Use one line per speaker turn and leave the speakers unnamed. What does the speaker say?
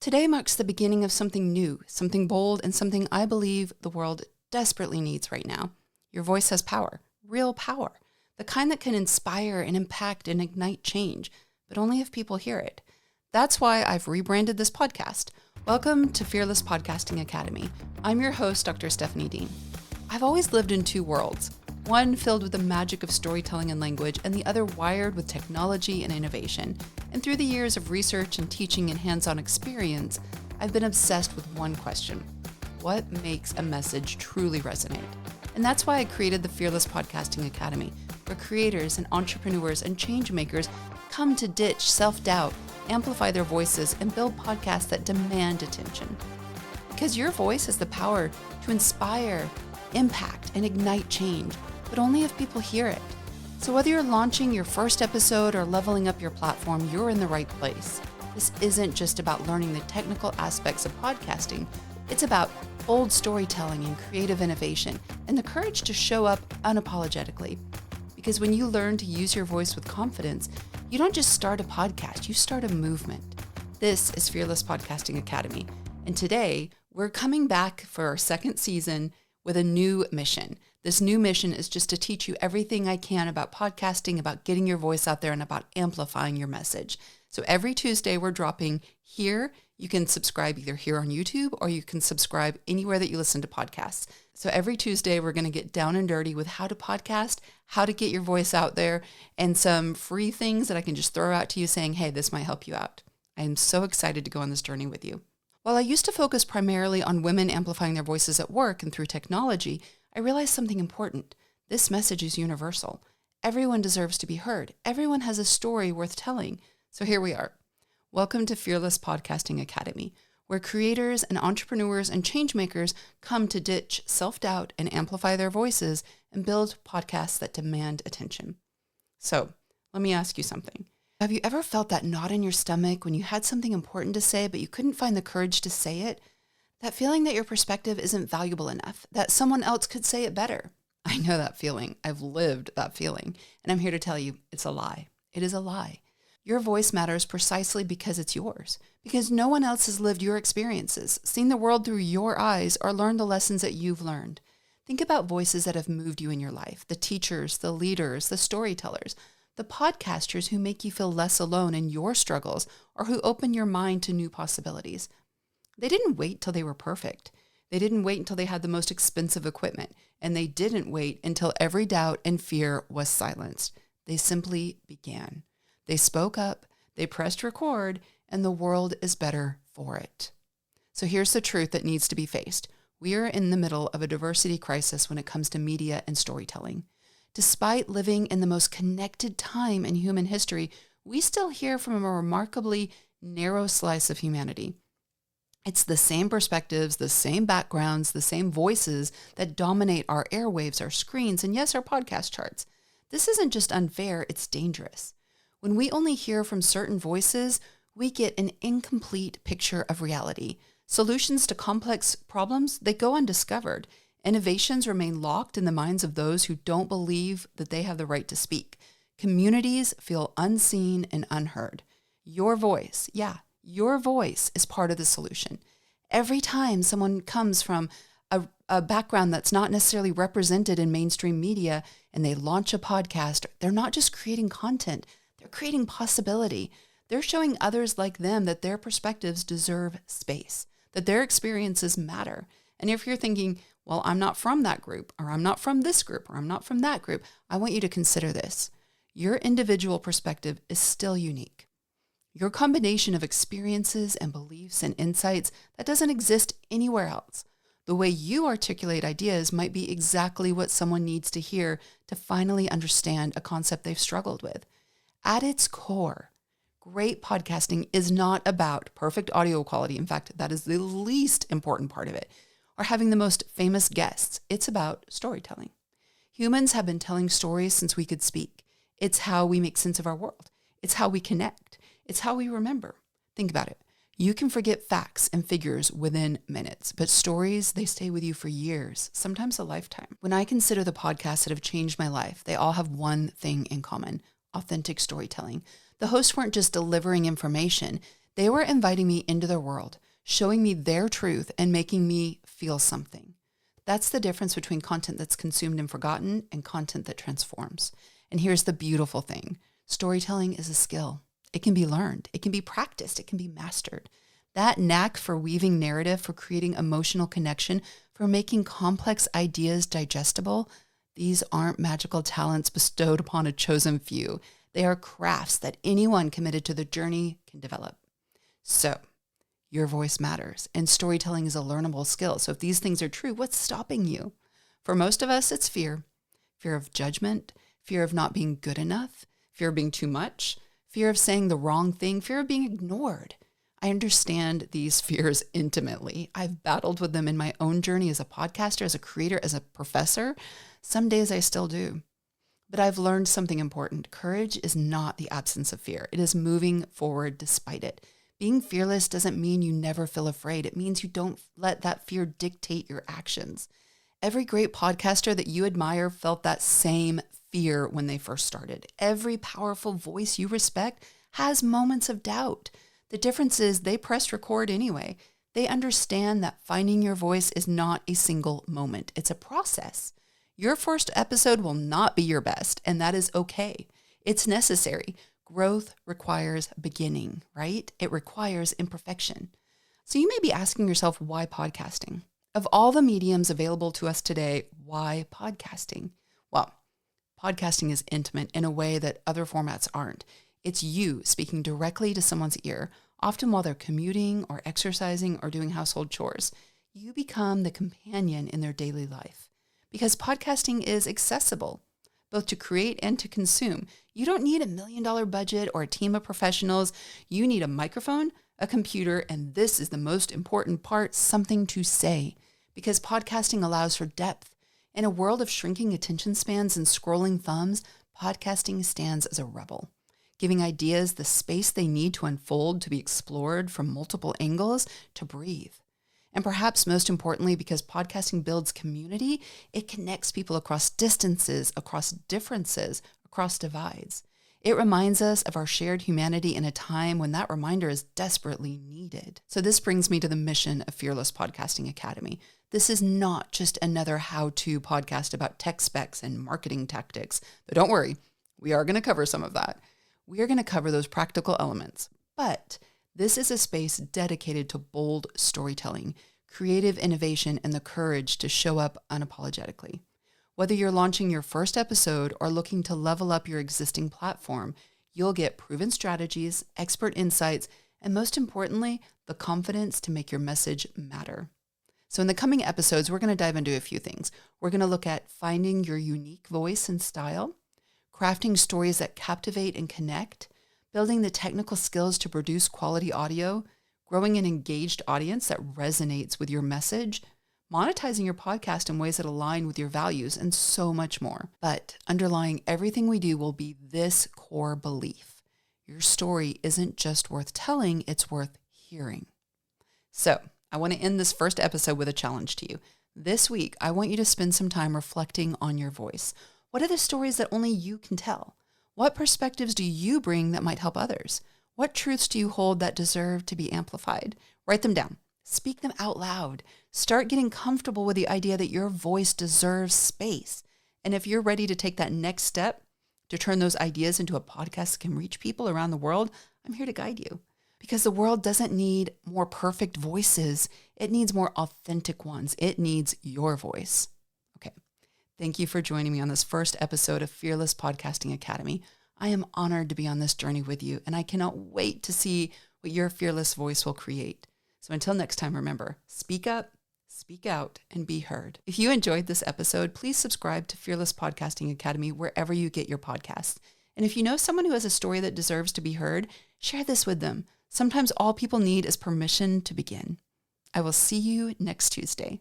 Today marks the beginning of something new, something bold, and something I believe the world desperately needs right now. Your voice has power, real power, the kind that can inspire and impact and ignite change, but only if people hear it. That's why I've rebranded this podcast. Welcome to Fearless Podcasting Academy. I'm your host, Dr. Stephanie Dean. I've always lived in two worlds, one filled with the magic of storytelling and language, and the other wired with technology and innovation. And through the years of research and teaching and hands-on experience, I've been obsessed with one question: what makes a message truly resonate? And that's why I created the Fearless Podcasting Academy, where creators and entrepreneurs and change makers come to ditch self-doubt, amplify their voices, and build podcasts that demand attention. Because your voice has the power to inspire, impact, and ignite change, but only if people hear it. So whether you're launching your first episode or leveling up your platform, you're in the right place. This isn't just about learning the technical aspects of podcasting. It's about bold storytelling and creative innovation and the courage to show up unapologetically. Because when you learn to use your voice with confidence, you don't just start a podcast, you start a movement. This is Fearless Podcasting Academy. And today, we're coming back for our second season with a new mission. This new mission is just to teach you everything I can about podcasting, about getting your voice out there, and about amplifying your message. So every Tuesday we're dropping here. You can subscribe either here on YouTube or you can subscribe anywhere that you listen to podcasts. So every Tuesday we're going to get down and dirty with how to podcast, how to get your voice out there, and some free things that I can just throw out to you saying, hey, this might help you out. I am so excited to go on this journey with you. While I used to focus primarily on women amplifying their voices at work and through technology, I realized something important. This message is universal. Everyone deserves to be heard. Everyone has a story worth telling. So here we are. Welcome to Fearless Podcasting Academy, where creators and entrepreneurs and change makers come to ditch self-doubt and amplify their voices and build podcasts that demand attention. So let me ask you something. Have you ever felt that knot in your stomach when you had something important to say, but you couldn't find the courage to say it? That feeling that your perspective isn't valuable enough, that someone else could say it better. I know that feeling. I've lived that feeling. And I'm here to tell you it's a lie. It is a lie. Your voice matters precisely because it's yours, because no one else has lived your experiences, seen the world through your eyes, or learned the lessons that you've learned. Think about voices that have moved you in your life, the teachers, the leaders, the storytellers, the podcasters who make you feel less alone in your struggles or who open your mind to new possibilities. They didn't wait till they were perfect. They didn't wait until they had the most expensive equipment, and they didn't wait until every doubt and fear was silenced. They simply began. They spoke up, they pressed record, and the world is better for it. So here's the truth that needs to be faced. We are in the middle of a diversity crisis when it comes to media and storytelling. Despite living in the most connected time in human history, we still hear from a remarkably narrow slice of humanity. It's the same perspectives, the same backgrounds, the same voices that dominate our airwaves, our screens, and yes, our podcast charts. This isn't just unfair, it's dangerous. When we only hear from certain voices, we get an incomplete picture of reality. Solutions to complex problems, they go undiscovered. Innovations remain locked in the minds of those who don't believe that they have the right to speak. Communities feel unseen and unheard. Your voice, your voice is part of the solution. Every time someone comes from a background that's not necessarily represented in mainstream media and they launch a podcast, they're not just creating content, they're creating possibility. They're showing others like them that their perspectives deserve space, that their experiences matter. And if you're thinking, well, I'm not from that group, or I'm not from this group, or I'm not from that group, I want you to consider this. Your individual perspective is still unique. Your combination of experiences and beliefs and insights, that doesn't exist anywhere else. The way you articulate ideas might be exactly what someone needs to hear to finally understand a concept they've struggled with. At its core, great podcasting is not about perfect audio quality. In fact, that is the least important part of it, or having the most famous guests. It's about storytelling. Humans have been telling stories since we could speak. It's how we make sense of our world. It's how we connect. It's how we remember. Think about it. You can forget facts and figures within minutes, but stories, they stay with you for years, sometimes a lifetime. When I consider the podcasts that have changed my life, they all have one thing in common: authentic storytelling. The hosts weren't just delivering information. They were inviting me into their world, showing me their truth and making me feel something. That's the difference between content that's consumed and forgotten and content that transforms. And here's the beautiful thing. Storytelling is a skill. It can be learned. It can be practiced. It can be mastered. That knack for weaving narrative, for creating emotional connection, for making complex ideas digestible, these aren't magical talents bestowed upon a chosen few. They are crafts that anyone committed to the journey can develop. So, your voice matters, and storytelling is a learnable skill. So if these things are true, what's stopping you? For most of us, it's fear. Fear of judgment, fear of not being good enough, fear of being too much, fear of saying the wrong thing, fear of being ignored. I understand these fears intimately. I've battled with them in my own journey as a podcaster, as a creator, as a professor. Some days I still do. But I've learned something important. Courage is not the absence of fear. It is moving forward despite it. Being fearless doesn't mean you never feel afraid. It means you don't let that fear dictate your actions. Every great podcaster that you admire felt that same fear when they first started. Every powerful voice you respect has moments of doubt. The difference is they press record anyway. They understand that finding your voice is not a single moment. It's a process. Your first episode will not be your best, and that is okay. It's necessary. Growth requires beginning, right? It requires imperfection. So you may be asking yourself, why podcasting? Of all the mediums available to us today, why podcasting? Well, podcasting is intimate in a way that other formats aren't. It's you speaking directly to someone's ear, often while they're commuting or exercising or doing household chores. You become the companion in their daily life because podcasting is accessible, both to create and to consume. You don't need $1 million budget or a team of professionals. You need a microphone, a computer, and this is the most important part, something to say, because podcasting allows for depth. In a world of shrinking attention spans and scrolling thumbs, podcasting stands as a rebel, giving ideas the space they need to unfold, to be explored from multiple angles, to breathe. And perhaps most importantly, because podcasting builds community, it connects people across distances, across differences, across divides. It reminds us of our shared humanity in a time when that reminder is desperately needed. So this brings me to the mission of Fearless Podcasting Academy. This is not just another how-to podcast about tech specs and marketing tactics. But don't worry, we are going to cover some of that. We are going to cover those practical elements. But this is a space dedicated to bold storytelling, creative innovation, and the courage to show up unapologetically. Whether you're launching your first episode or looking to level up your existing platform, you'll get proven strategies, expert insights, and most importantly, the confidence to make your message matter. So in the coming episodes, we're going to dive into a few things. We're going to look at finding your unique voice and style, crafting stories that captivate and connect, building the technical skills to produce quality audio, growing an engaged audience that resonates with your message, monetizing your podcast in ways that align with your values, and so much more. But underlying everything we do will be this core belief. Your story isn't just worth telling, it's worth hearing. So I want to end this first episode with a challenge to you. This week, I want you to spend some time reflecting on your voice. What are the stories that only you can tell? What perspectives do you bring that might help others? What truths do you hold that deserve to be amplified? Write them down. Speak them out loud. Start getting comfortable with the idea that your voice deserves space. And if you're ready to take that next step to turn those ideas into a podcast that can reach people around the world, I'm here to guide you. Because the world doesn't need more perfect voices. It needs more authentic ones. It needs your voice. Okay. Thank you for joining me on this first episode of Fearless Podcasting Academy. I am honored to be on this journey with you, and I cannot wait to see what your fearless voice will create. So until next time, remember, speak up, speak out, and be heard. If you enjoyed this episode, please subscribe to Fearless Podcasting Academy wherever you get your podcasts. And if you know someone who has a story that deserves to be heard, share this with them. Sometimes all people need is permission to begin. I will see you next Tuesday.